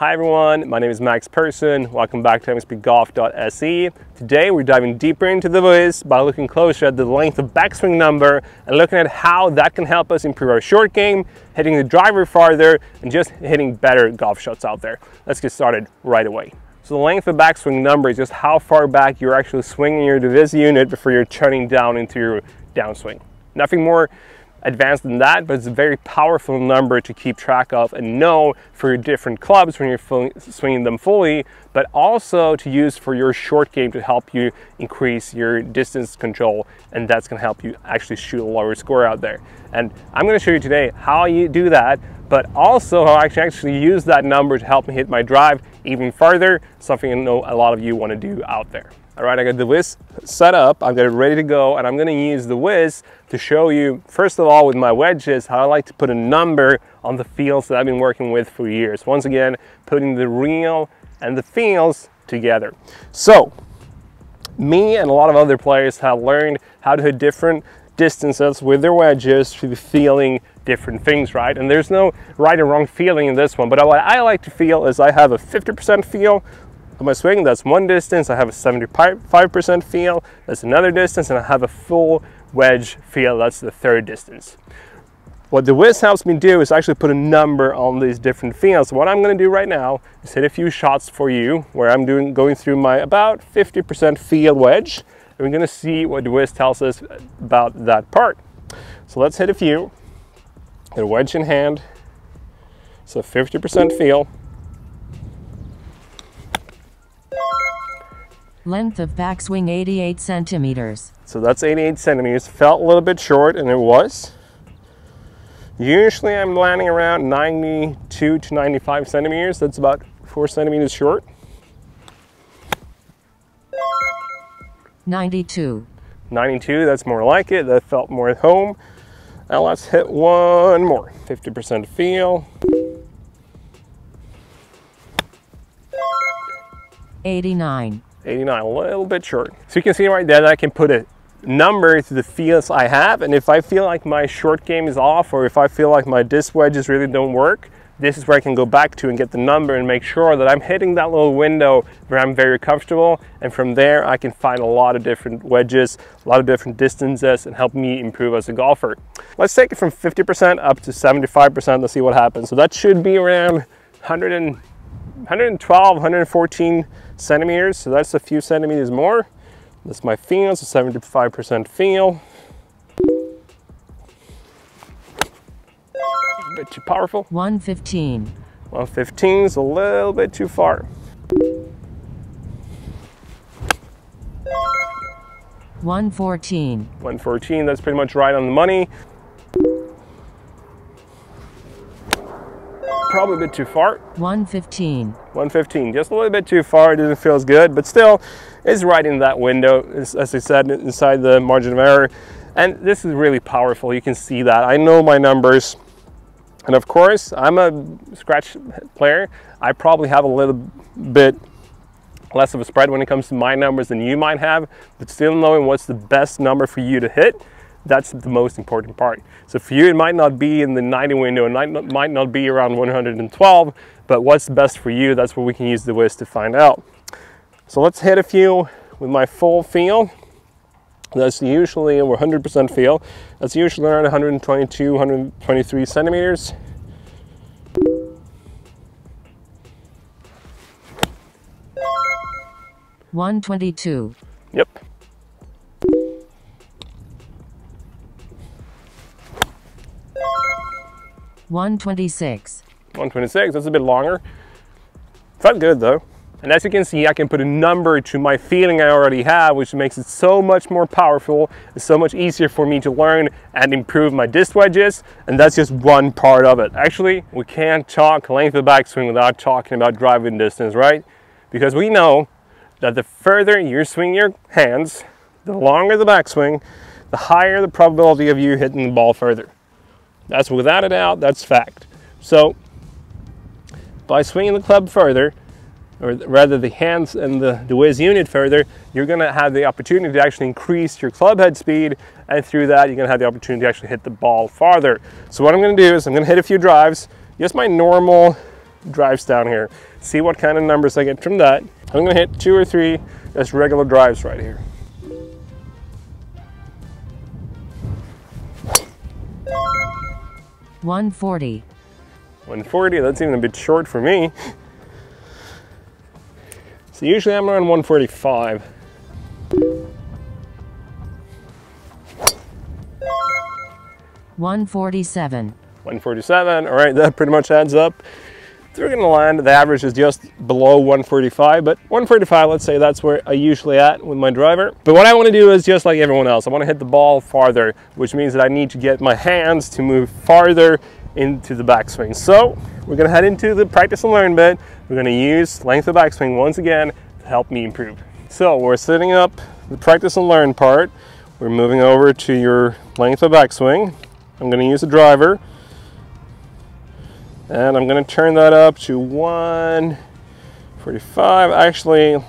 Hi everyone, my name is Max Persson. Welcome back to MXPGolf.se. Today we're diving deeper into the deWiz by looking closer at the length of backswing number and looking at how that can help us improve our short game, hitting the driver farther, and just hitting better golf shots out there. Let's get started right away. So the length of backswing number is just how far back you're actually swinging your deWiz unit before you're turning down into your downswing. Nothing more advanced than that, but it's a very powerful number to keep track of and know for your different clubs when you're swinging them fully, but also to use for your short game to help you increase your distance control, and that's going to help you actually shoot a lower score out there. And I'm going to show you today how you do that, but also how I can actually use that number to help me hit my drive even farther, something I know a lot of you want to do out there. All right, I got the deWiz set up, I've got it ready to go, and I'm going to use the deWiz to show you, first of all, with my wedges, how I like to put a number on the feels that I've been working with for years. Once again, putting the real and the feels together. So, me and a lot of other players have learned how to hit different distances with their wedges to be feeling different things, right? And there's no right or wrong feeling in this one, but what I like to feel is I have a 50% feel of my swing, that's one distance. I have a 75% feel, that's another distance, and I have a full wedge feel, that's the third distance. What the deWiz helps me do is actually put a number on these different feels. So what I'm going to do right now is hit a few shots for you where I'm going through my about 50% feel wedge, and we're going to see what the deWiz tells us about that part. So let's hit a few. Get a wedge in hand, so 50% feel. Length of backswing 88 centimeters. So that's 88 centimeters. Felt a little bit short, and it was. Usually I'm landing around 92 to 95 centimeters. That's about 4 centimeters short. 92. 92, that's more like it. That felt more at home. Now let's hit one more. 50% feel. 89. 89, a little bit short. So you can see right there that I can put a number to the feels I have, and if I feel like my short game is off, or if I feel like my disc wedges really don't work, this is where I can go back to and get the number and make sure that I'm hitting that little window where I'm very comfortable, and from there I can find a lot of different wedges, a lot of different distances, and help me improve as a golfer. Let's take it from 50% up to 75%. Let's see what happens. So that should be around 112, 114 centimeters, so that's a few centimeters more. That's my feel, so 75% feel. A bit too powerful. 115. 115 is a little bit too far. 114. 114, that's pretty much right on the money. Probably a bit too far. 115. 115, just a little bit too far. It doesn't feel as good, but still it's right in that window, as I said, inside the margin of error. And this is really powerful. You can see that. I know my numbers, and of course I'm a scratch player. I probably have a little bit less of a spread when it comes to my numbers than you might have, but still knowing what's the best number for you to hit, that's the most important part. So for you, it might not be in the 90 window, it might not be around 112, but what's best for you, that's what we can use the deWiz to find out. So let's hit a few with my full feel. That's usually over 100% feel. That's usually around 122, 123 centimeters. $122. Yep. 126. 126, that's a bit longer. Felt good though. And as you can see, I can put a number to my feeling I already have, which makes it so much more powerful. It's so much easier for me to learn and improve my disc wedges, and that's just one part of it. Actually, we can't talk length of backswing without talking about driving distance, right? Because we know that the further you swing your hands, the longer the backswing, the higher the probability of you hitting the ball further. That's without a doubt, that's fact. So by swinging the club further, or rather the hands and the deWiz unit further, you're going to have the opportunity to actually increase your club head speed, and through that you're going to have the opportunity to actually hit the ball farther. So what I'm going to do is I'm going to hit a few drives, just my normal drives down here. See what kind of numbers I get from that. I'm gonna hit 2 or 3 just regular drives right here. $140. 140, that's even a bit short for me. So usually I'm around 145. $147. 147, all right, that pretty much adds up. So we're gonna land, the average is just below 145, but 145, let's say that's where I usually at with my driver. But what I wanna do is just like everyone else, I wanna hit the ball farther, which means that I need to get my hands to move farther into the backswing. So we're gonna head into the practice and learn bit. We're gonna use length of backswing once again to help me improve. So we're setting up the practice and learn part. We're moving over to your length of backswing. I'm gonna use a driver. And I'm gonna turn that up to 145. Actually, I'm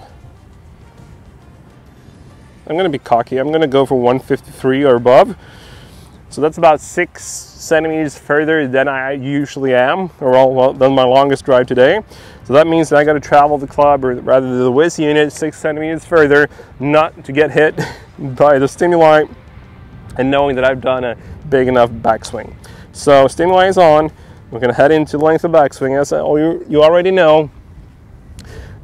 gonna be cocky. I'm gonna go for 153 or above. So that's about 6 centimeters further than I usually am, or than my longest drive today. So that means that I gotta travel the club, or rather the Wiz unit, 6 centimeters further, not to get hit by the stimuli, and knowing that I've done a big enough backswing. So stimuli is on. We're gonna head into length of backswing. As you already know,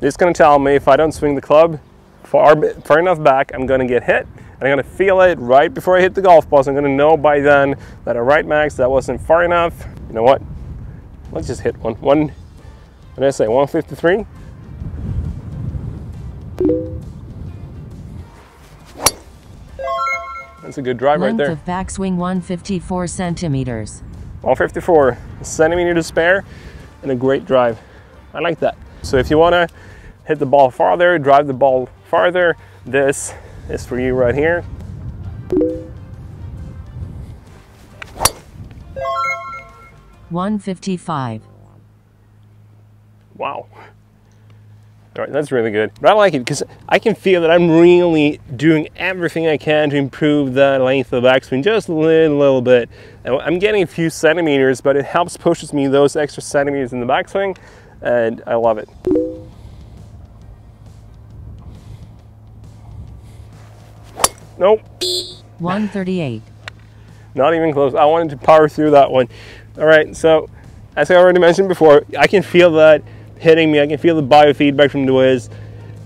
it's gonna tell me if I don't swing the club far enough back, I'm gonna get hit. And I'm gonna feel it right before I hit the golf ball. So I'm gonna know by then that I right max, that wasn't far enough. You know what? Let's just hit one. What did I say, 153? That's a good drive right there. Length of backswing 154 centimeters. 154 centimeters to spare, and a great drive. I like that. So if you want to hit the ball farther, drive the ball farther, this is for you right here. $155. Wow. All right, that's really good. But I like it because I can feel that I'm really doing everything I can to improve the length of the backswing just a little bit. And I'm getting a few centimeters, but it helps pushes me those extra centimeters in the backswing, and I love it. Nope. 138. Not even close. I wanted to power through that one. All right, so as I already mentioned before, I can feel that hitting me. I can feel the biofeedback from deWiz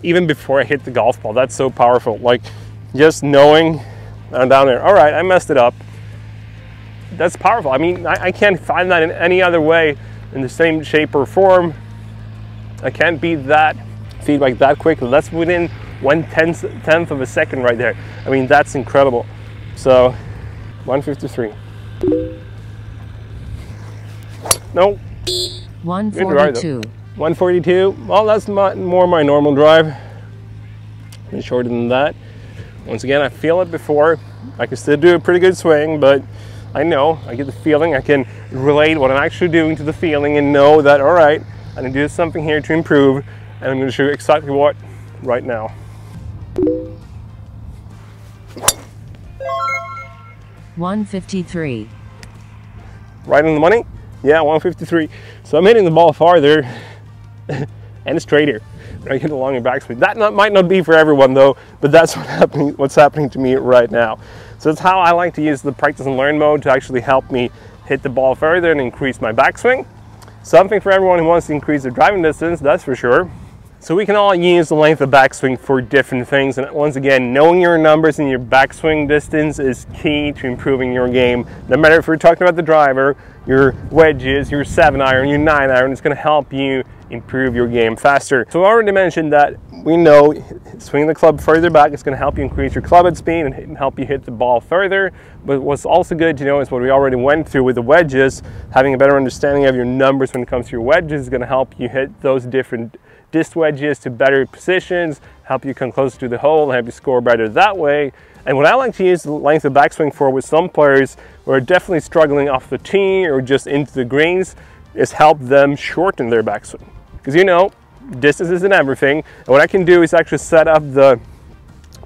even before I hit the golf ball. That's so powerful. Like just knowing I'm down there. All right, I messed it up. That's powerful. I mean, I can't find that in any other way in the same shape or form. I can't beat that feedback that quickly. That's within 1/10th of a second right there. I mean, that's incredible. So 153. Nope. 142. 142. Well, that's more my normal drive. It's shorter than that. Once again, I feel it before. I can still do a pretty good swing, but I know, I get the feeling, I can relate what I'm actually doing to the feeling and know that, all right, I'm gonna do something here to improve, and I'm gonna show you exactly what right now. $153. Right on the money? Yeah, 153. So I'm hitting the ball farther and straighter when I hit a longer backswing. That might not be for everyone though, but that's what's happening to me right now. So that's how I like to use the practice and learn mode to actually help me hit the ball further and increase my backswing. Something for everyone who wants to increase their driving distance, that's for sure. So we can all use the length of backswing for different things, and once again, knowing your numbers and your backswing distance is key to improving your game. No matter if we're talking about the driver, your wedges, your 7-iron, your 9-iron, it's going to help you improve your game faster. So I already mentioned that we know swinging the club further back is going to help you increase your club head speed and help you hit the ball further. But what's also good to know is what we already went through with the wedges. Having a better understanding of your numbers when it comes to your wedges is going to help you hit those different disc wedges to better positions, help you come closer to the hole, and help you score better that way. And what I like to use the length of backswing for with some players who are definitely struggling off the tee or just into the greens is help them shorten their backswing. Because you know, distance isn't everything. And what I can do is actually set up the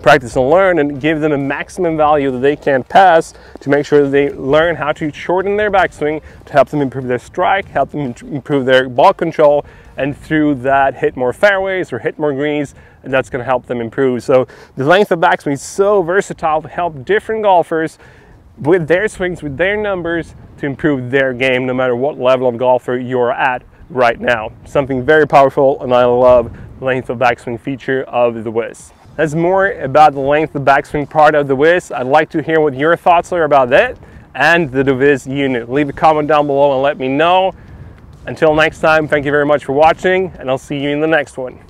practice and learn and give them a maximum value that they can pass to make sure that they learn how to shorten their backswing, to help them improve their strike, help them improve their ball control, and through that hit more fairways or hit more greens, and that's going to help them improve. So the length of backswing is so versatile to help different golfers with their swings, with their numbers, to improve their game no matter what level of golfer you're at right now. Something very powerful, and I love the length of backswing feature of deWiz. That's more about the length of backswing part of deWiz. I'd like to hear what your thoughts are about that and the deWiz unit. Leave a comment down below and let me know. Until next time, thank you very much for watching, and I'll see you in the next one.